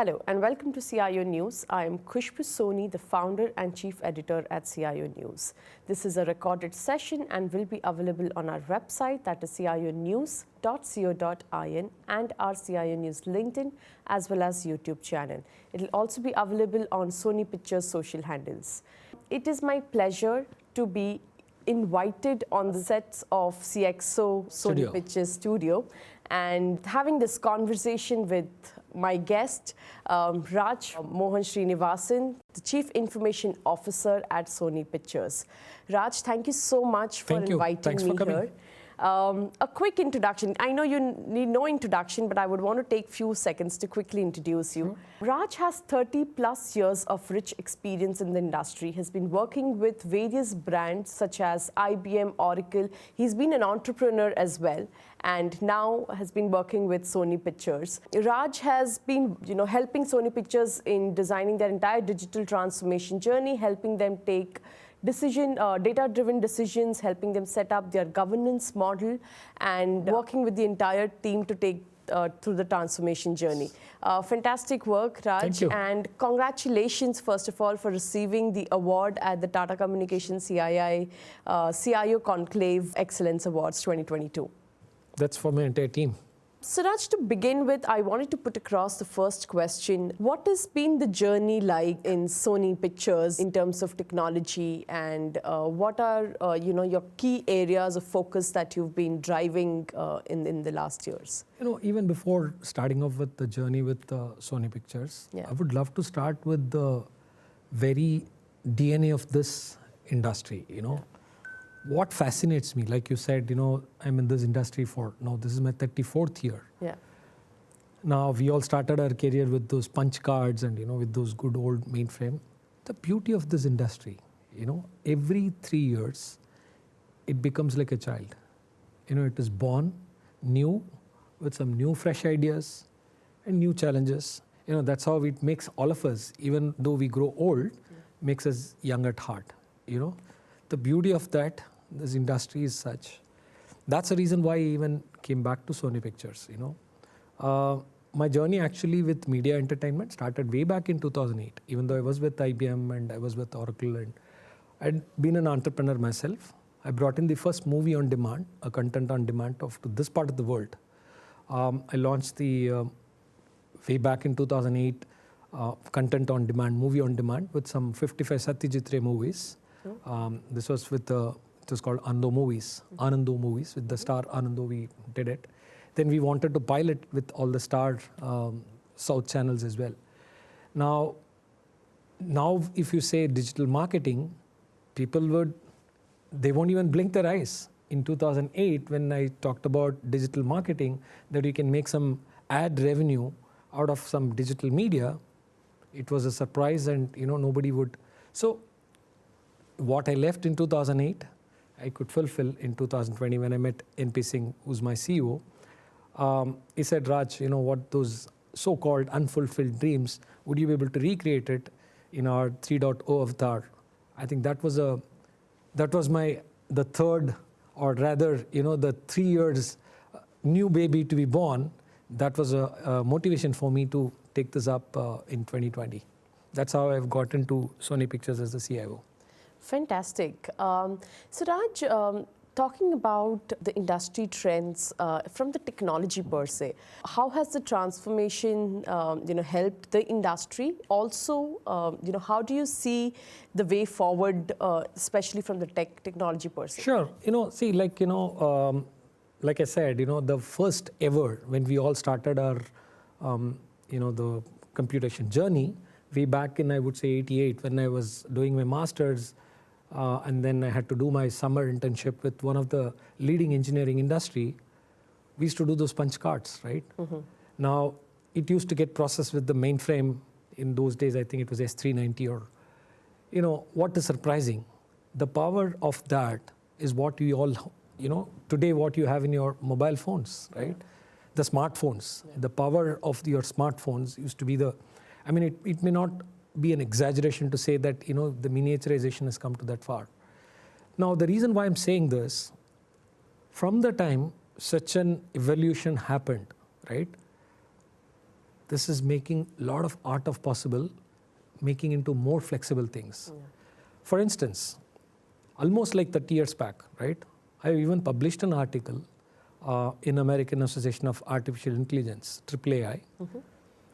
Hello and welcome to CIO News. I am Khushbu Soni, the founder and chief editor at CIO News. This is a recorded session and will be available on our website, that is cionews.co.in, and our CIO News LinkedIn as well as YouTube channel. It will also be available on Sony Pictures social handles. It is my pleasure to be invited on the sets of CXO Sony Pictures Studio and having this conversation with my guest, Raj Mohan Srinivasan, the Chief Information Officer at Sony Pictures. Raj, thank you so much for inviting me here. A quick introduction. I know you need no introduction, but I would want to take a few seconds to quickly introduce you. Raj has 30 plus years of rich experience in the industry. He has been working with various brands such as IBM, Oracle. He's been an entrepreneur as well, and now has been working with Sony Pictures. Raj has been, helping Sony Pictures in designing their entire digital transformation journey, helping them take data-driven decisions, helping them set up their governance model, and working with the entire team to take through the transformation journey. Fantastic work, Raj. Thank you. And congratulations, first of all, for receiving the award at the Tata Communications CIO Conclave Excellence Awards 2022. That's for my entire team. So Raj, to begin with, I wanted to put across the first question. What has been the journey like in Sony Pictures in terms of technology, and what are your key areas of focus that you've been driving in the last years? Even before starting off with the journey with Sony Pictures, I would love to start with the very DNA of this industry. What fascinates me, like you said, I'm in this industry this is my 34th year. Yeah. Now, we all started our career with those punch cards and, with those good old mainframe. The beauty of this industry, every 3 years, it becomes like a child. It is born new with some new fresh ideas and new challenges. That's how it makes all of us, even though we grow old, makes us young at heart. The beauty of this industry is such. That's the reason why I even came back to Sony Pictures. My journey actually with media entertainment started way back in 2008. Even though I was with IBM and I was with Oracle, and I'd been an entrepreneur myself, I brought in the first movie on demand, a content on demand to this part of the world. I launched the way back in 2008 content on demand, movie on demand with some 55 Satyajit Ray movies. This was with it was called Anando Movies, with the star Anando. We did it. Then we wanted to pilot with all the star South channels as well. Now, if you say digital marketing, people they won't even blink their eyes. In 2008, when I talked about digital marketing, that you can make some ad revenue out of some digital media, it was a surprise, and nobody would. So what I left in 2008, I could fulfill in 2020 when I met NP Singh, who's my CEO. He said, Raj, what those so-called unfulfilled dreams, would you be able to recreate it in our 3.0 avatar? I think that was the third, or rather, the 3 years new baby to be born. That was a motivation for me to take this up in 2020. That's how I've gotten to Sony Pictures as the CIO. Fantastic. So Raj, talking about the industry trends from the technology per se, how has the transformation helped the industry? Also, how do you see the way forward, especially from the technology per se? Sure. Like I said, the first ever when we all started our the computation journey, way back in, I would say, 88, when I was doing my master's, and then I had to do my summer internship with one of the leading engineering industry, we used to do those punch cards, right? Now, it used to get processed with the mainframe. In those days, I think it was S390 or, what is surprising? The power of that is what we all, today what you have in your mobile phones, right? The smartphones. The power of your smartphones used to be it may not be an exaggeration to say that, the miniaturization has come to that far. Now, the reason why I'm saying this, from the time such an evolution happened, right? this is making a lot of art of possible, making into more flexible things. Yeah. For instance, almost like 30 years back, right? I even published an article in American Association of Artificial Intelligence, AAAI,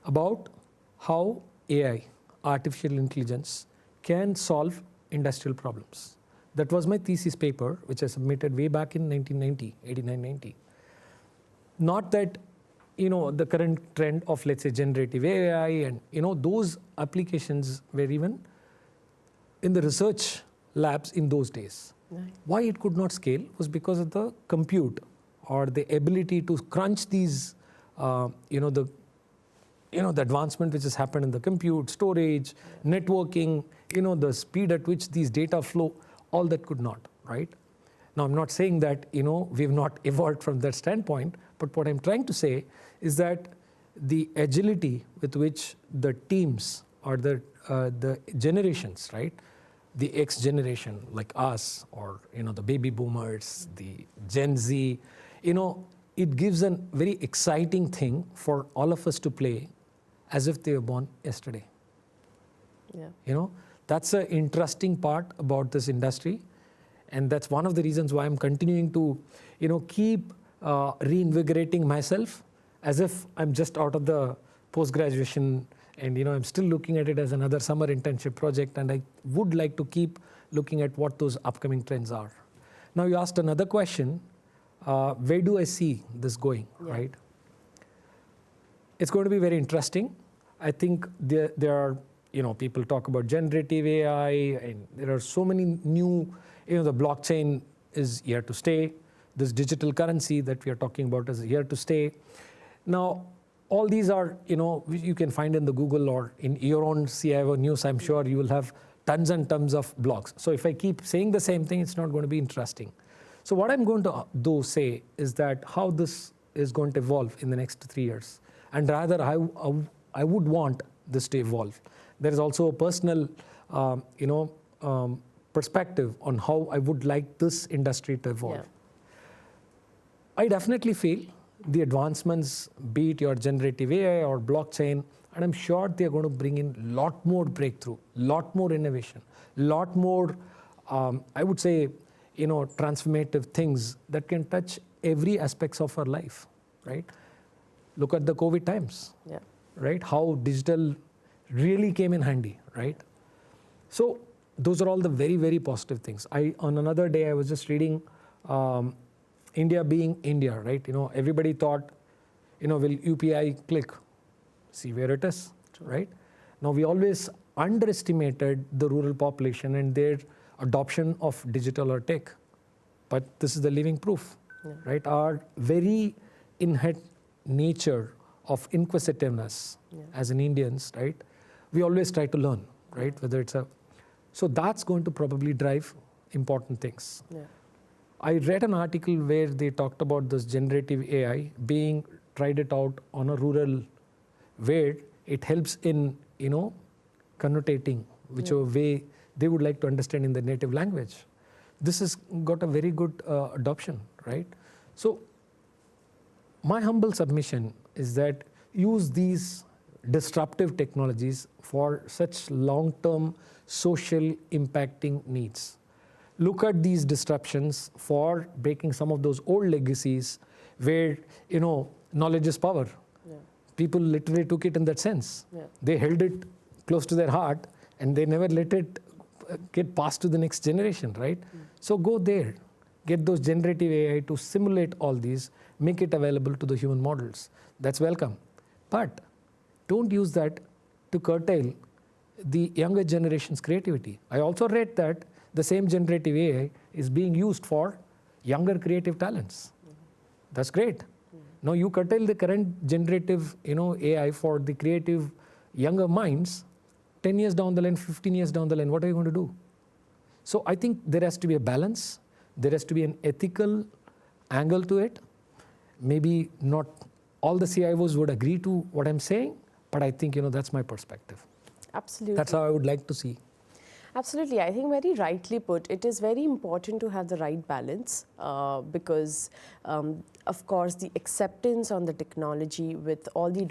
about how AI, artificial intelligence, can solve industrial problems. That was my thesis paper, which I submitted way back in 1990, 89, 90. Not that, the current trend of, let's say, generative AI and, those applications were even in the research labs in those days. Right. Why it could not scale was because of the compute or the ability to crunch these, the advancement which has happened in the compute, storage, networking, the speed at which these data flow, all that could not, right? Now, I'm not saying that, we've not evolved from that standpoint, but what I'm trying to say is that the agility with which the teams or the generations, right? The X generation like us or, the baby boomers, the Gen Z, it gives a very exciting thing for all of us to play as if they were born yesterday. Yeah. That's an interesting part about this industry. And that's one of the reasons why I'm continuing to, keep reinvigorating myself as if I'm just out of the post-graduation and, I'm still looking at it as another summer internship project. And I would like to keep looking at what those upcoming trends are. Now, you asked another question. Where do I see this going, right? It's going to be very interesting. I think there are, people talk about generative AI, and there are so many new, the blockchain is here to stay. This digital currency that we are talking about is here to stay. Now, all these are, you can find in the Google or in your own CIO news, I'm sure you will have tons and tons of blogs. So if I keep saying the same thing, it's not going to be interesting. So what I'm going to say is that how this is going to evolve in the next 3 years. And rather, I would want this to evolve. There is also a personal, perspective on how I would like this industry to evolve. Yeah. I definitely feel the advancements, be it your generative AI or blockchain, and I'm sure they're going to bring in a lot more breakthrough, lot more innovation, lot more, I would say, transformative things that can touch every aspects of our life, right? Look at the COVID times, right? How digital really came in handy, right? So those are all the very, very positive things. On another day, I was just reading India being India, right? Everybody thought, will UPI click? See where it is, right? Now, we always underestimated the rural population and their adoption of digital or tech. But this is the living proof, right? Our very inherent nature of inquisitiveness as an Indians, right? We always try to learn, right? Whether it's so that's going to probably drive important things. Yeah. I read an article where they talked about this generative AI being tried it out on a rural where it helps in, connotating whichever way they would like to understand in the native language. This has got a very good adoption, right? So my humble submission is that use these disruptive technologies for such long-term social impacting needs. Look at these disruptions for breaking some of those old legacies where, knowledge is power. Yeah. People literally took it in that sense. Yeah. They held it close to their heart and they never let it get passed to the next generation, right? So go there, get those generative AI to simulate all these, make it available to the human models. That's welcome. But don't use that to curtail the younger generation's creativity. I also read that the same generative AI is being used for younger creative talents. That's great. Now you curtail the current generative, AI for the creative younger minds. 10 years down the line, 15 years down the line, what are you going to do? So I think there has to be a balance. There has to be an ethical angle to it. Maybe not all the CIOs would agree to what I'm saying, but I think, that's my perspective. Absolutely. That's how I would like to see. Absolutely. I think very rightly put, it is very important to have the right balance because, of course, the acceptance on the technology with all the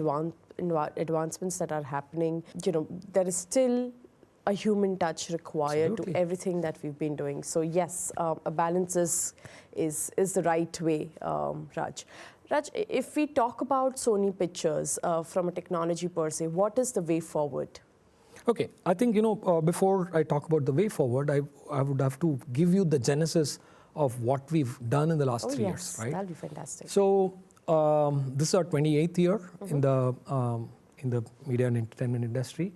advancements that are happening, there is still a human touch required Absolutely. to everything that we've been doing. So yes, a balance is the right way, Raj. Raj, if we talk about Sony Pictures from a technology per se, what is the way forward? Okay, I think, before I talk about the way forward, I would have to give you the genesis of what we've done in the last 3 years, right? That'll be fantastic. So this is our 28th year in the media and entertainment industry.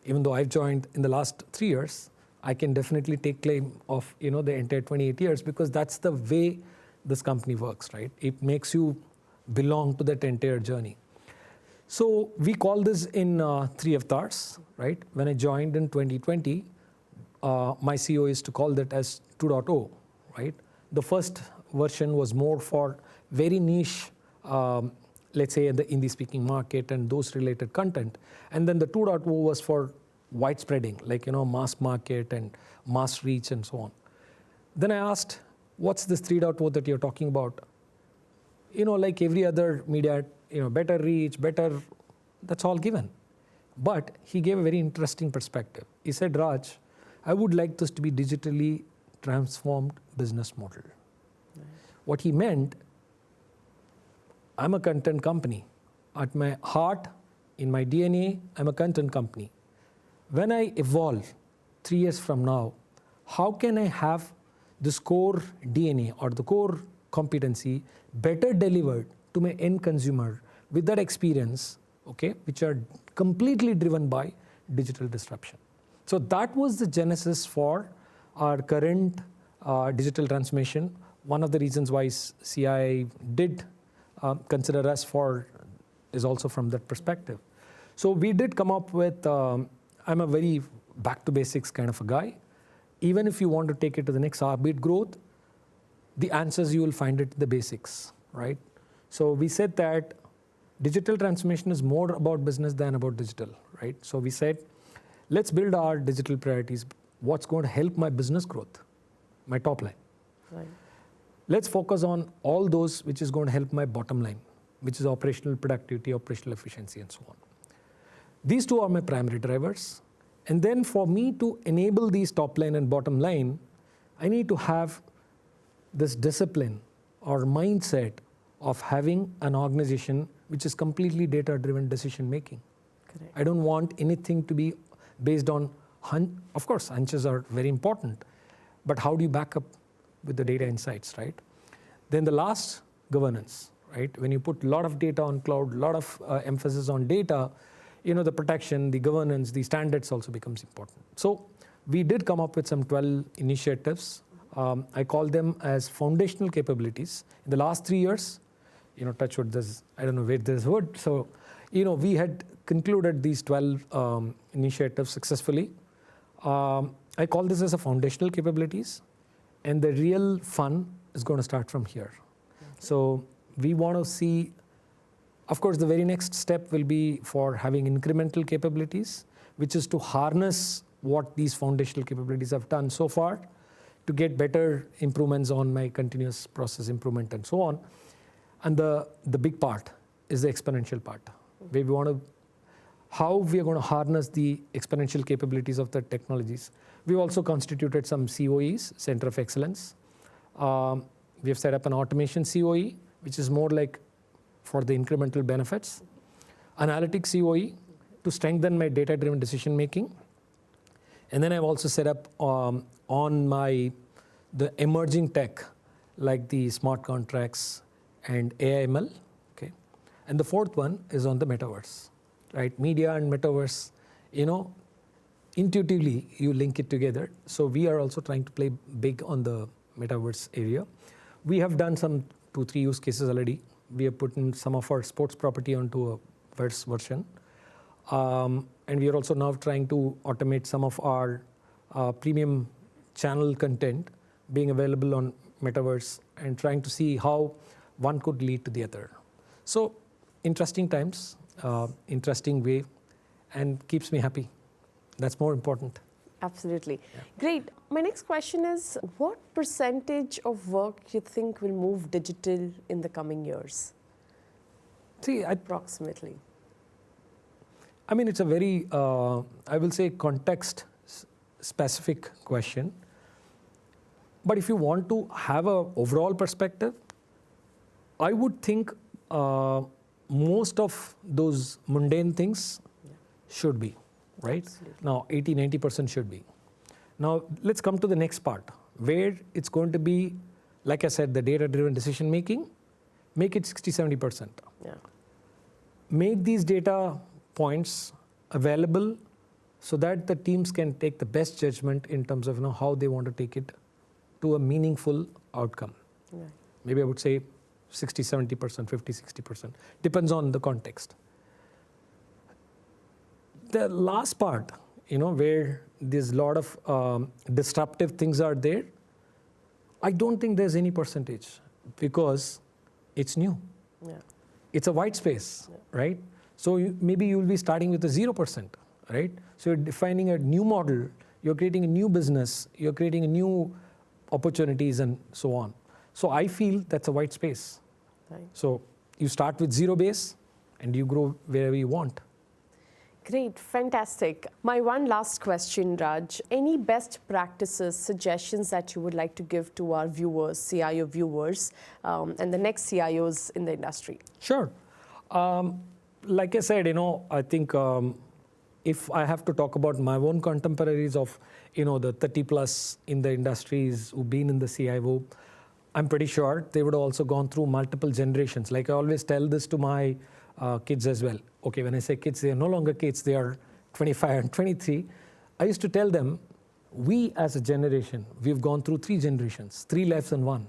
Even though I've joined in the last 3 years, I can definitely take claim of the entire 28 years, because that's the way this company works, right? It makes you belong to that entire journey. So we call this in 3 avatars, right? When I joined in 2020, my CEO is to call that as 2.0, right? The first version was more for very niche, let's say in the Hindi-speaking market and those related content. And then the 2.0 was for widespreading, like, mass market and mass reach and so on. Then I asked, what's this 3.0 that you're talking about? Like every other media, better reach, better, that's all given. But he gave a very interesting perspective. He said, Raj, I would like this to be digitally transformed business model. Nice. What he meant, I'm a content company. At my heart, in my DNA, I'm a content company. When I evolve 3 years from now, how can I have this core DNA or the core competency better delivered to my end consumer with that experience, okay, which are completely driven by digital disruption. So that was the genesis for our current digital transformation. One of the reasons why CIO did consider us is also from that perspective. So we did come up with, I'm a very back to basics kind of a guy. Even if you want to take it to the next heartbeat growth, the answers you will find it the basics, right? So we said that digital transformation is more about business than about digital, right? So we said, let's build our digital priorities. What's going to help my business growth, my top line? Right. Let's focus on all those which is going to help my bottom line, which is operational productivity, operational efficiency, and so on. These two are my primary drivers. And then for me to enable these top line and bottom line, I need to have this discipline or mindset of having an organization which is completely data-driven decision making. Correct. I don't want anything to be based on, of course, hunches are very important, but how do you back up with the data insights, right? Then the last, governance, right? When you put a lot of data on cloud, a lot of emphasis on data, the protection, the governance, the standards also becomes important. So we did come up with some 12 initiatives. I call them as foundational capabilities. In the last 3 years, touch wood, I don't know where there's wood. So, we had concluded these 12 initiatives successfully. I call this as a foundational capabilities. And the real fun is going to start from here. Okay. So we want to see, of course, the very next step will be for having incremental capabilities, which is to harness what these foundational capabilities have done so far to get better improvements on my continuous process improvement and so on. And the big part is the exponential part, where we want to, how we are going to harness the exponential capabilities of the technologies. We've also constituted some COEs, Center of Excellence. We have set up an automation COE, which is more like for the incremental benefits. Analytics COE to strengthen my data-driven decision making. And then I've also set up on the emerging tech, like the smart contracts and AI/ML, okay? And the fourth one is on the metaverse, right? Media and metaverse, intuitively you link it together. So we are also trying to play big on the metaverse area. We have done some 2-3 use cases already. We have put in some of our sports property onto a verse version. And we are also now trying to automate some of our premium channel content being available on metaverse and trying to see how one could lead to the other. So interesting times, interesting way, and keeps me happy. That's more important. Absolutely. Yeah. Great. My next question is, what percentage of work you think will move digital in the coming years? See, approximately. I mean, it's a very, I will say, context-specific question. But if you want to have an overall perspective, I would think most of those mundane things should be, right? Absolutely. Now, 80-90% should be. Now, let's come to the next part, where it's going to be, like I said, the data-driven decision making, make it 60-70%. Yeah. Make these data points available so that the teams can take the best judgment in terms of how they want to take it to a meaningful outcome. Right. Maybe I would say 60-70%, 50-60%. Depends on the context. The last part, where there's a lot of disruptive things are there, I don't think there's any percentage because it's new. Yeah. It's a white space, right? So maybe you'll be starting with a 0%, right? So you're defining a new model, you're creating a new business, you're creating a new opportunities and so on. So I feel that's a white space. Right. So you start with zero base and you grow wherever you want. Great, fantastic. My one last question, Raj. Any best practices, suggestions that you would like to give to our viewers, CIO viewers, and the next CIOs in the industry? Sure. Like I said, I think if I have to talk about my own contemporaries of, the 30 plus in the industries who've been in the CIO, I'm pretty sure they would have also gone through multiple generations. Like I always tell this to my kids as well. Okay, when I say kids, they are no longer kids, they are 25 and 23. I used to tell them, we as a generation, we've gone through 3 generations, 3 lives in one.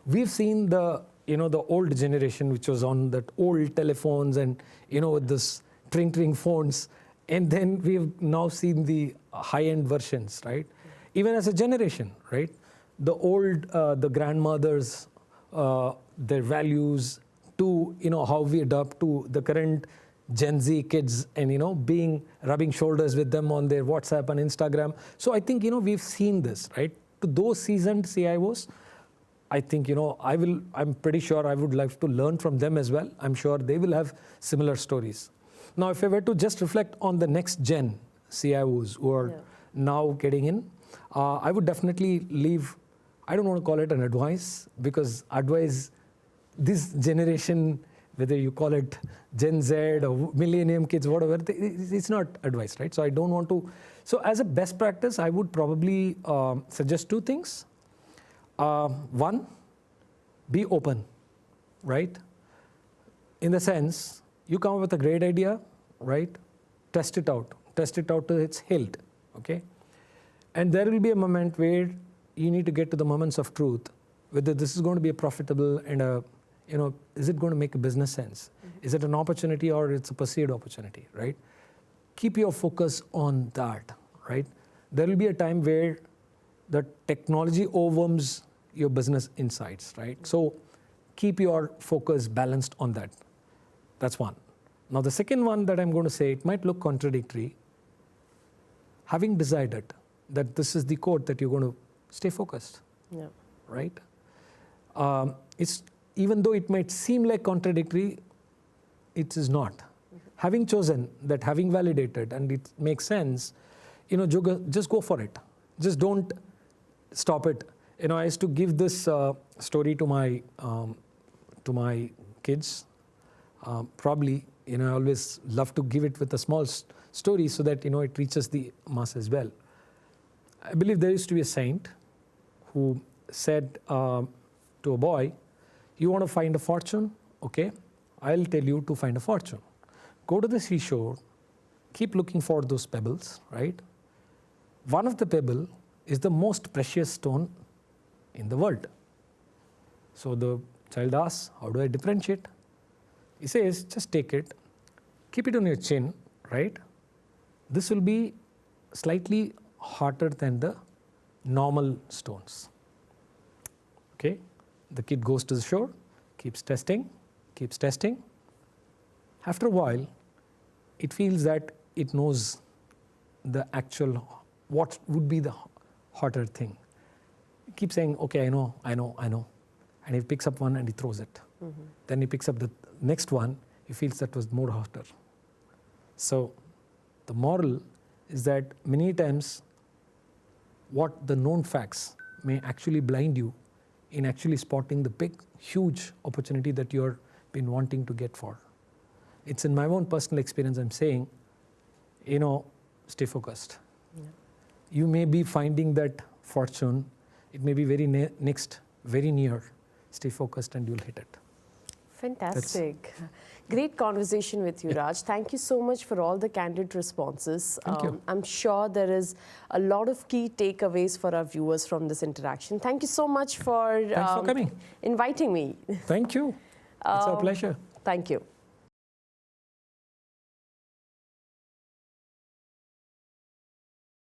We've seen the old generation, which was on that old telephones and, with this tring phones. And then we've now seen the high-end versions, right? Even as a generation, right? The old, the grandmothers, their values to, how we adapt to the current Gen Z kids and, rubbing shoulders with them on their WhatsApp and Instagram. So I think, we've seen this, right? To those seasoned CIOs, I think, I'm pretty sure I would like to learn from them as well. I'm sure they will have similar stories. Now, if I were to just reflect on the next gen CIOs who are now getting in, I would definitely leave, I don't want to call it an advice, because advice, this generation, whether you call it Gen Z or Millennium kids, whatever, it's not advice, right? So I don't want to. So as a best practice, I would probably suggest 2 things. One, be open, right? In the sense, you come up with a great idea, right? Test it out to its hilt, okay? And there will be a moment where you need to get to the moments of truth, whether this is going to be a profitable and is it going to make a business sense? Mm-hmm. Is it an opportunity or it's a perceived opportunity, right? Keep your focus on that, right? There will be a time where the technology overwhelms your business insights, right? Mm-hmm. So keep your focus balanced on that. That's one. Now the second one that I'm going to say, it might look contradictory. Having decided that this is the code that you're going to stay focused, right? It's even though it might seem like contradictory, it is not. Mm-hmm. Having chosen that, having validated, and it makes sense, just go for it. Just don't stop it. I used to give this story to my kids. Probably, I always love to give it with a small story so that, it reaches the mass as well. I believe there used to be a saint who said to a boy, you want to find a fortune? Okay, I'll tell you to find a fortune. Go to the seashore, keep looking for those pebbles, right? One of the pebble is the most precious stone in the world. So the child asks, how do I differentiate? He says, just take it, keep it on your chin, right? This will be slightly hotter than the normal stones. Okay? The kid goes to the shore, keeps testing. After a while, it feels that it knows the actual, what would be the hotter thing. It keeps saying, okay, I know. And he picks up one and he throws it. Mm-hmm. Then he picks up the next one, he feels that was more hotter. So the moral is that many times what the known facts may actually blind you in actually spotting the big, huge opportunity that you're been wanting to get for. It's in my own personal experience I'm saying, stay focused. Yeah. You may be finding that fortune, it may be very next, very near. Stay focused and you'll hit it. Fantastic. Great conversation with you, Raj. Thank you so much for all the candid responses. Thank you. I'm sure there is a lot of key takeaways for our viewers from this interaction. Thank you so much for, Thanks for coming. inviting me. Thank you. It's a pleasure. Thank you.